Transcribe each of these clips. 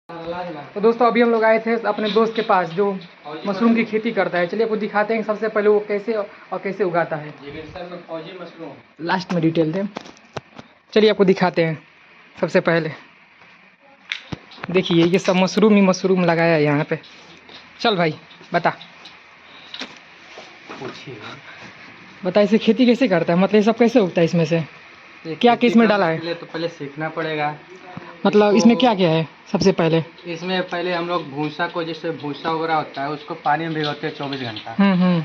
तो दोस्तों अभी हम लोग आए थे अपने दोस्त के पास जो मशरूम की खेती करता है। चलिए आपको दिखाते हैं सबसे पहले वो कैसे और कैसे उगाता है। लास्ट में डिटेल दें। चलिए आपको दिखाते हैं। सबसे पहले देखिए ये सब मशरूम ही मशरूम लगाया है यहाँ पे। चल भाई बता इसे खेती कैसे करता है, मतलब ये सब कैसे उगता है, इसमें से क्या क्या इसमें डाला है? तो पहले सीखना पड़ेगा। मतलब इसमें क्या क्या है? सबसे पहले इसमें पहले हम लोग भूसा को, जैसे भूसा वगैरह होता है उसको पानी में भिगोते हैं 24 घंटा।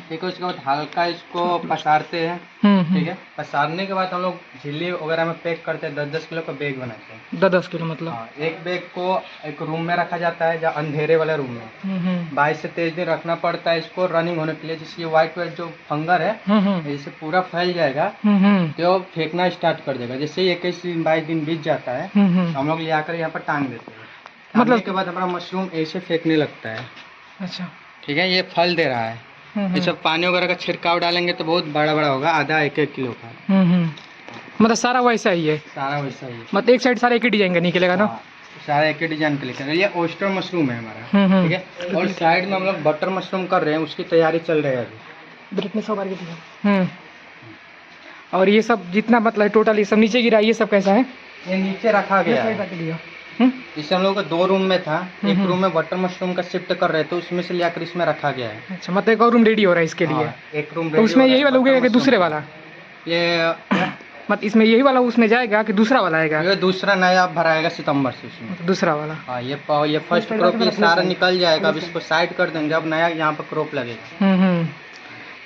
ठीक है, उसके बाद हल्का इसको पसारते हैं। ठीक है, पसारने के बाद हम लोग झिल्ली वगैरह में पैक करते हैं। 10-10 किलो का बैग बनाते हैं। 10-10 किलो मतलब? हाँ, एक बैग को एक रूम में रखा जाता है, जहाँ अंधेरे वाले रूम में 22 से 23 दिन रखना पड़ता है इसको रनिंग होने के लिए। जिससे व्हाइट जो फंगर है इससे पूरा फैल जाएगा तो फेंकना स्टार्ट कर देगा। जैसे 21 दिन 22 दिन बीत जाता है हम लोग ले आकर यहाँ पर टांग देते हैं। मतलब के बाद हमारा मशरूम ऐसे फेंकने लगता है। अच्छा ठीक है, ये फल दे रहा है। ये सब पानी वगैरह का छिड़काव डालेंगे तो बहुत बड़ा बड़ा होगा, आधा 1-1 किलो का। मतलब सारा वैसा ही है? सारा वैसा ही है। मतलब एक साइड सारा एक ही डिजाइन का निकलेगा ना? सारा एक ही डिजाइन का निकलेगा। ये ओस्टर मशरूम है हमारा। ठीक है, और साइड में हम लोग बटर मशरूम कर रहे हैं, उसकी तैयारी चल रही है अभी। ब्रेक में और ये सब जितना मतलब टोटल ये सब नीचे गिरा, ये सब कैसा है? ये नीचे रखा गया है। इसे हम लोग को 2 रूम में था। एक रूम में बटर मशरूम का शिफ्ट कर रहे थे, उसमें से लेकर इसमें रखा गया है। अच्छा, मतलब एक और रूम रेडी हो रहा है इसके लिए? एक रूम तो उसमें यही वाला उगेगा कि दूसरे वाला? ये मतलब इसमें यही वाला उसमें जाएगा कि दूसरा वाला आएगा? ये दूसरा नया भराएगा सितंबर से उसमें। दूसरा वाला? हाँ, ये फर्स्ट क्रॉप सारा निकल जाएगा। अब इसको साइड कर देंगे, अब नया यहाँ पर क्रॉप लगेगा।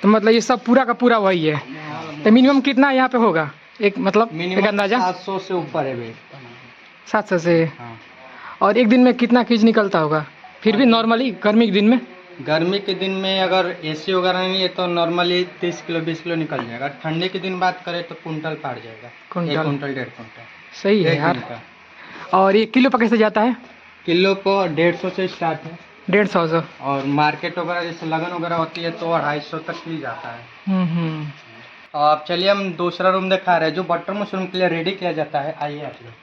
तो मतलब ये सब पूरा का पूरा वही है। तो मिनिमम कितना यहाँ पे होगा एक, मतलब एक अंदाजा? 700 से ऊपर है। 700 से? और एक दिन में कितना केजी निकलता होगा फिर भी नॉर्मली गर्मी के दिन में? गर्मी के दिन में अगर एसी वगैरह नहीं है तो नॉर्मली 30 किलो 20 किलो निकल जाएगा। ठंडे के दिन बात करें तो कुंटल पार जाएगा। 1 कुंटल 1.5 कुंटल। सही है यार। और ये किलो पर कैसे जाता है? किलो को 150 से स्टार्ट है। 150 से? और मार्केट वगैरह जैसे लगन वगैरह होती है तो 250 तक मिल जाता है। अब चलिए हम दूसरा रूम दिखा रहे हैं जो बटर मशरूम के लिए रेडी किया जाता है। आइए आप लोग।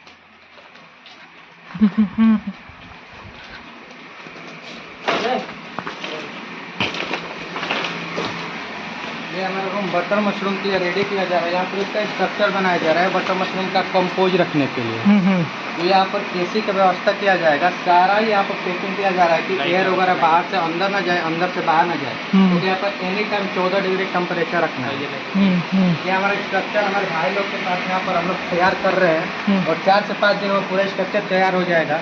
ये हमारा रूम बटर मशरूम के लिए रेडी किया जा रहा है। यहाँ पर इसका स्ट्रक्चर बनाया जा रहा है बटर मशरूम का कंपोज रखने के लिए। तो यहाँ पर एसी का व्यवस्था किया जाएगा। सारा यहाँ पर पैकिंग किया जा रहा है कि एयर वगैरह बाहर से अंदर ना जाए, अंदर से बाहर ना जाए। तो यहाँ पर एनी टाइम 14 डिग्री टेम्परेचर रखना है। ये हमारा स्ट्रक्चर हमारे भाई लोग के साथ यहाँ पर हम लोग तैयार कर रहे हैं और 4 से 5 दिन में पूरा स्ट्रक्चर तैयार हो जाएगा।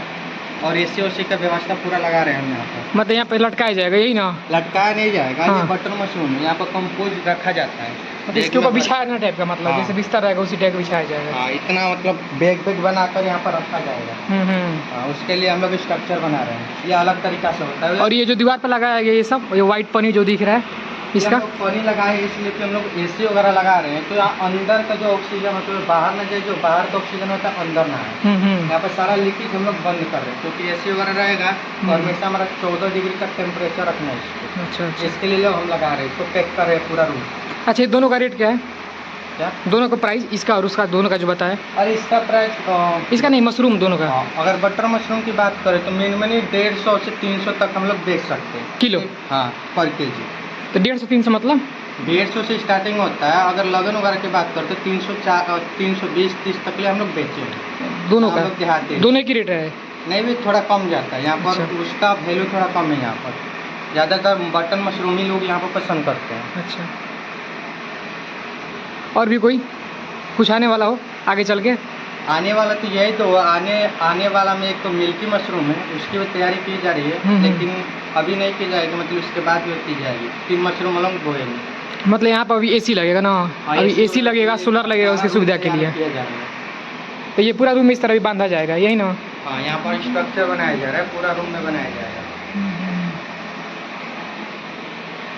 और एसी ओसी का व्यवस्था पूरा लगा रहे हैं हम यहाँ पर। मतलब यहाँ पे लटकाया जाएगा यही ना? लटकाया नहीं जाएगा। ये बटर मशरूम है, यहाँ पर कंपोज रखा जाता है। मतलब इसके ऊपर बिछाया ना टाइप का, मतलब जैसे बिस्तर रहेगा उसी टाइप का बिछाया जाएगा? हाँ, इतना मतलब बैग बनाकर यहाँ पर रखा जाएगा। उसके लिए हम लोग स्ट्रक्चर बना रहे हैं। ये अलग तरीका से होता है। और ये जो दीवार पर लगाया गया ये सब, ये व्हाइट पनी जो दिख रहा है इसका? पानी लगाए इसलिए कि हम लोग एसी वगैरह लगा रहे हैं तो यहाँ अंदर का जो ऑक्सीजन मतलब बाहर ना जाए, जो बाहर का ऑक्सीजन होता है अंदर ना आए। यहाँ पर सारा लीकेज हम लोग बंद कर रहे हैं क्योंकि एसी वगैरह रहेगा और हमेशा हमारा 14 डिग्री का टेम्परेचर रखना है इसको। अच्छा। इसके लिए हम लगा रहे हैं, इसको पैक कर रहे हैं पूरा रूम। अच्छा, दोनों का रेट क्या है? क्या दोनों का प्राइस, इसका और उसका, दोनों का जो बताया? अरे इसका प्राइस इसका नहीं, मशरूम दोनों का। अगर बटर मशरूम की बात करें तो मिनिमम 150 से 300 तक हम लोग बेच सकते हैं किलो। हाँ, पर केजी। तो 150-300 मतलब 150 से स्टार्टिंग होता है। अगर लगन वगैरह की बात करते हैं 320-30 तक ले हम लोग बेचें। दोनों का देहाती दोनों की रेट है? नहीं, भी थोड़ा कम जाता है यहाँ पर। अच्छा। उसका वैल्यू थोड़ा कम है यहाँ पर। ज़्यादातर बटर मशरूम ही लोग यहाँ पर पसंद करते हैं। अच्छा, और भी कोई कुछ आने वाला हो आगे चल के? आने वाला तो यही तो आने वाला में एक तो मिल्की मशरूम है, उसकी भी तैयारी की जा रही है। लेकिन अभी नहीं की जाएगी, मतलब उसके बाद भी की जाएगी। 3 मशरूम हम लोग बोएंगे। मतलब यहाँ पर अभी एसी लगेगा ना? अभी एसी लगेगा, सोलर लगेगा उसकी सुविधा के लिए। तो ये पूरा रूम इस तरह भी बांधा जाएगा यही ना? हाँ, यहाँ पर स्ट्रक्चर बनाया जा रहा है, पूरा रूम में बनाया जाएगा।